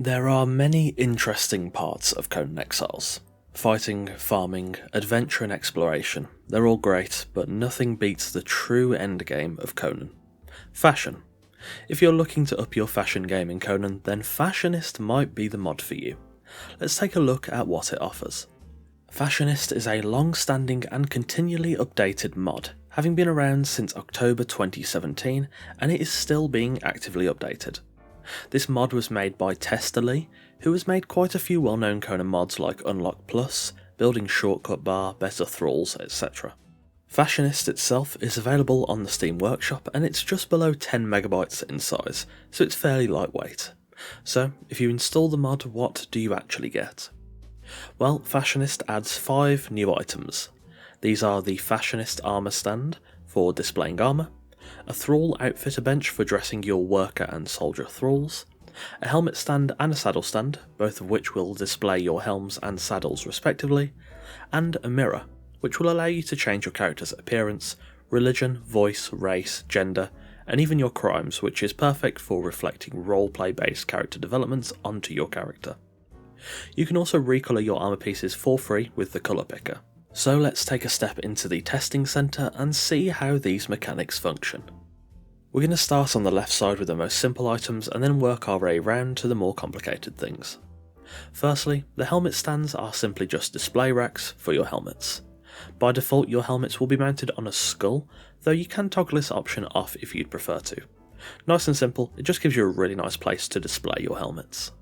There are many interesting parts of Conan Exiles. Fighting, farming, adventure and exploration, they're all great, but nothing beats the true endgame of Conan. Fashion. If you're looking to up your fashion game in Conan, then Fashionist might be the mod for you. Let's take a look at what it offers. Fashionist is a long-standing and continually updated mod, having been around since October 2017, and it is still being actively updated. This mod was made by Testerly, who has made quite a few well-known Conan mods like Unlock Plus, Building Shortcut Bar, Better Thralls, etc. Fashionist itself is available on the Steam Workshop and it's just below 10 megabytes in size, so it's fairly lightweight. So, if you install the mod, what do you actually get? Well, Fashionist adds 5 new items. These are the Fashionist Armour Stand for displaying armour, a Thrall Outfitter Bench for dressing your worker and soldier thralls, a helmet stand and a saddle stand, both of which will display your helms and saddles respectively, and a mirror, which will allow you to change your character's appearance, religion, voice, race, gender, and even your crimes, which is perfect for reflecting roleplay based character developments onto your character. You can also recolour your armour pieces for free with the colour picker. So let's take a step into the testing centre and see how these mechanics function. We're going to start on the left side with the most simple items and then work our way round to the more complicated things. Firstly, the helmet stands are simply just display racks for your helmets. By default your helmets will be mounted on a skull, though you can toggle this option off if you'd prefer to. Nice and simple, it just gives you a really nice place to display your helmets.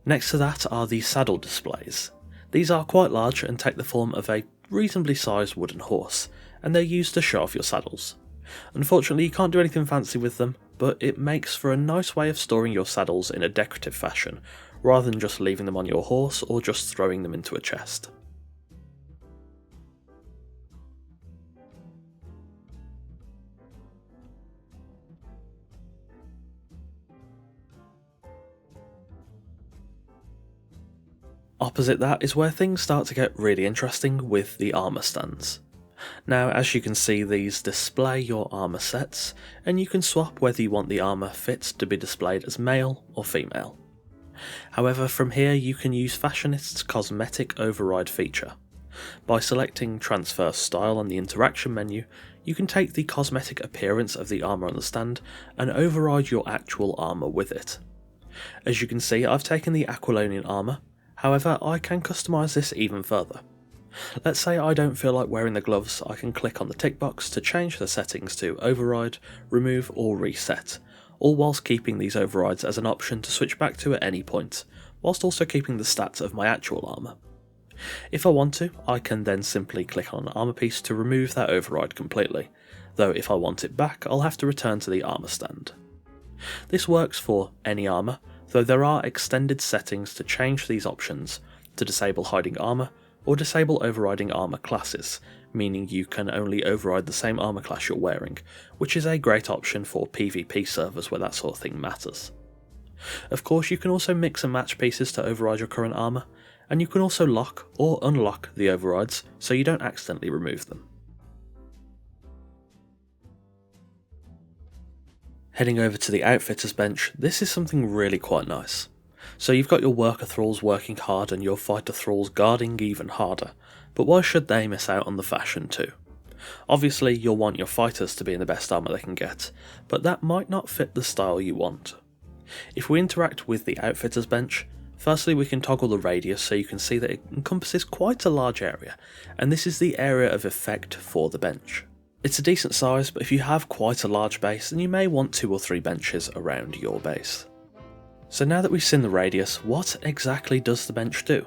Next to that are the saddle displays. These are quite large and take the form of a reasonably sized wooden horse, and they're used to show off your saddles. Unfortunately you can't do anything fancy with them, but it makes for a nice way of storing your saddles in a decorative fashion, rather than just leaving them on your horse or just throwing them into a chest. Opposite that is where things start to get really interesting with the armour stands. Now, as you can see, these display your armour sets, and you can swap whether you want the armour fit to be displayed as male or female. However, from here you can use Fashionist's cosmetic override feature. By selecting Transfer Style on the interaction menu, you can take the cosmetic appearance of the armour on the stand and override your actual armour with it. As you can see, I've taken the Aquilonian armour. However, I can customise this even further. Let's say I don't feel like wearing the gloves, I can click on the tick box to change the settings to override, remove or reset, all whilst keeping these overrides as an option to switch back to at any point, whilst also keeping the stats of my actual armour. If I want to, I can then simply click on an armour piece to remove that override completely, though if I want it back I'll have to return to the armour stand. This works for any armour, though there are extended settings to change these options to disable hiding armour or disable overriding armour classes, meaning you can only override the same armour class you're wearing, which is a great option for PvP servers where that sort of thing matters. Of course, you can also mix and match pieces to override your current armour, and you can also lock or unlock the overrides so you don't accidentally remove them. Heading over to the Outfitters bench, this is something really quite nice. So you've got your worker thralls working hard and your fighter thralls guarding even harder, but why should they miss out on the fashion too? Obviously you'll want your fighters to be in the best armour they can get, but that might not fit the style you want. If we interact with the Outfitters bench, firstly we can toggle the radius so you can see that it encompasses quite a large area, and this is the area of effect for the bench. It's a decent size, but if you have quite a large base, then you may want 2 or 3 benches around your base. So now that we've seen the radius, what exactly does the bench do?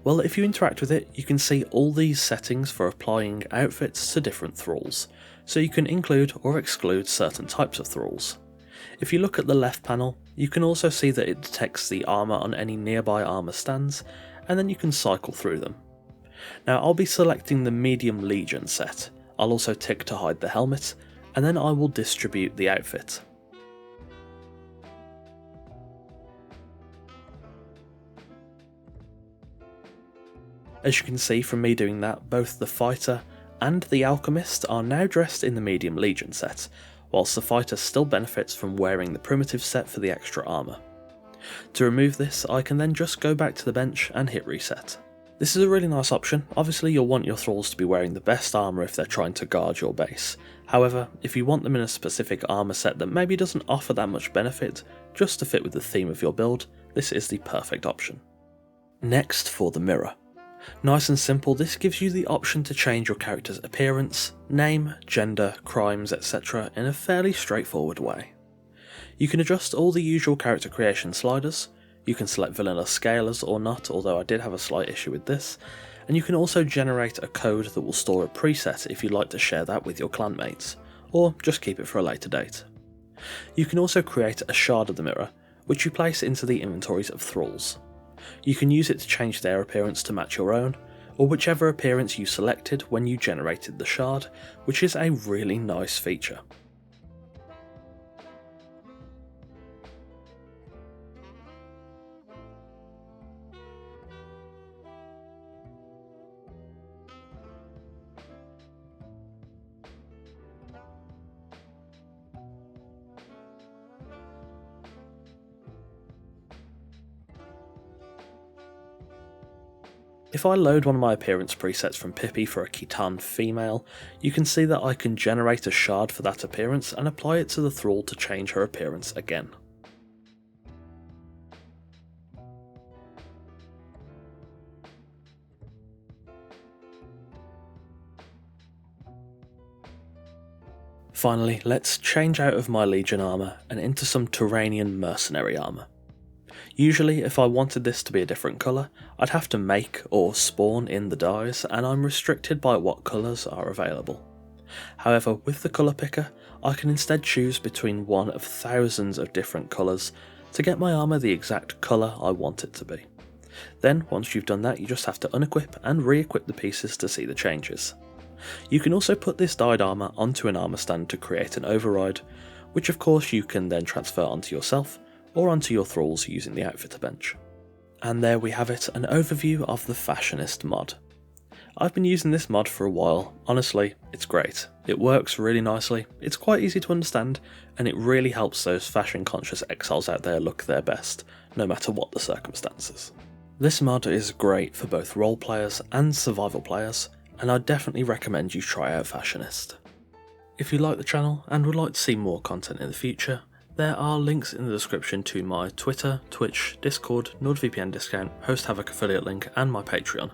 Well, if you interact with it, you can see all these settings for applying outfits to different thralls, so you can include or exclude certain types of thralls. If you look at the left panel, you can also see that it detects the armour on any nearby armour stands, and then you can cycle through them. Now I'll be selecting the Medium Legion set. I'll also tick to hide the helmet, and then I will distribute the outfit. As you can see from me doing that, both the fighter and the Alchemist are now dressed in the Medium Legion set, whilst the Fighter still benefits from wearing the Primitive set for the extra armour. To remove this, I can then just go back to the bench and hit reset. This is a really nice option. Obviously you'll want your thralls to be wearing the best armour if they're trying to guard your base. However, if you want them in a specific armour set that maybe doesn't offer that much benefit, just to fit with the theme of your build, this is the perfect option. Next for the mirror. Nice and simple, this gives you the option to change your character's appearance, name, gender, crimes, etc. in a fairly straightforward way. You can adjust all the usual character creation sliders, you can select vanilla scalars or not, although I did have a slight issue with this, and you can also generate a code that will store a preset if you'd like to share that with your clanmates, or just keep it for a later date. You can also create a shard of the mirror, which you place into the inventories of thralls. You can use it to change their appearance to match your own, or whichever appearance you selected when you generated the shard, which is a really nice feature. If I load one of my appearance presets from Pippi for a Khitan female, you can see that I can generate a shard for that appearance and apply it to the thrall to change her appearance again. Finally, let's change out of my Legion armour and into some Turanian mercenary armour. Usually, if I wanted this to be a different colour, I'd have to make or spawn in the dyes, and I'm restricted by what colours are available. However, with the colour picker, I can instead choose between one of thousands of different colours to get my armour the exact colour I want it to be. Then, once you've done that, you just have to unequip and re-equip the pieces to see the changes. You can also put this dyed armour onto an armour stand to create an override, which of course you can then transfer onto yourself, or onto your thralls using the outfitter bench. And there we have it, an overview of the Fashionist mod. I've been using this mod for a while. Honestly, it's great. It works really nicely, it's quite easy to understand, and it really helps those fashion conscious exiles out there look their best, no matter what the circumstances. This mod is great for both role players and survival players, and I definitely recommend you try out Fashionist. If you like the channel and would like to see more content in the future, there are links in the description to my Twitter, Twitch, Discord, NordVPN discount, Host Havoc affiliate link and my Patreon,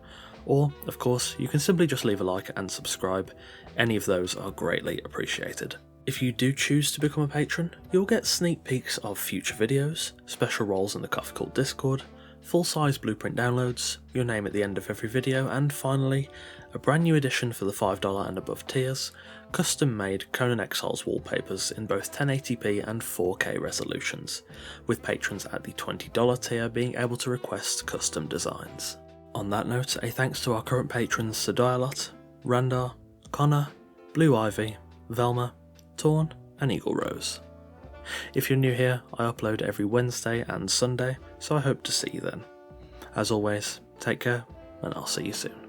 or of course you can simply just leave a like and subscribe. Any of those are greatly appreciated. If you do choose to become a patron, you'll get sneak peeks of future videos, special roles in the Coffee Cult Discord, full-size blueprint downloads, your name at the end of every video, and finally, a brand new edition for the $5 and above tiers, custom-made Conan Exiles wallpapers in both 1080p and 4K resolutions, with patrons at the $20 tier being able to request custom designs. On that note, a thanks to our current patrons Sadialot, Randar, Connor, Blue Ivy, Velma, Torn, and Eagle Rose. If you're new here, I upload every Wednesday and Sunday, so I hope to see you then. As always, take care, and I'll see you soon.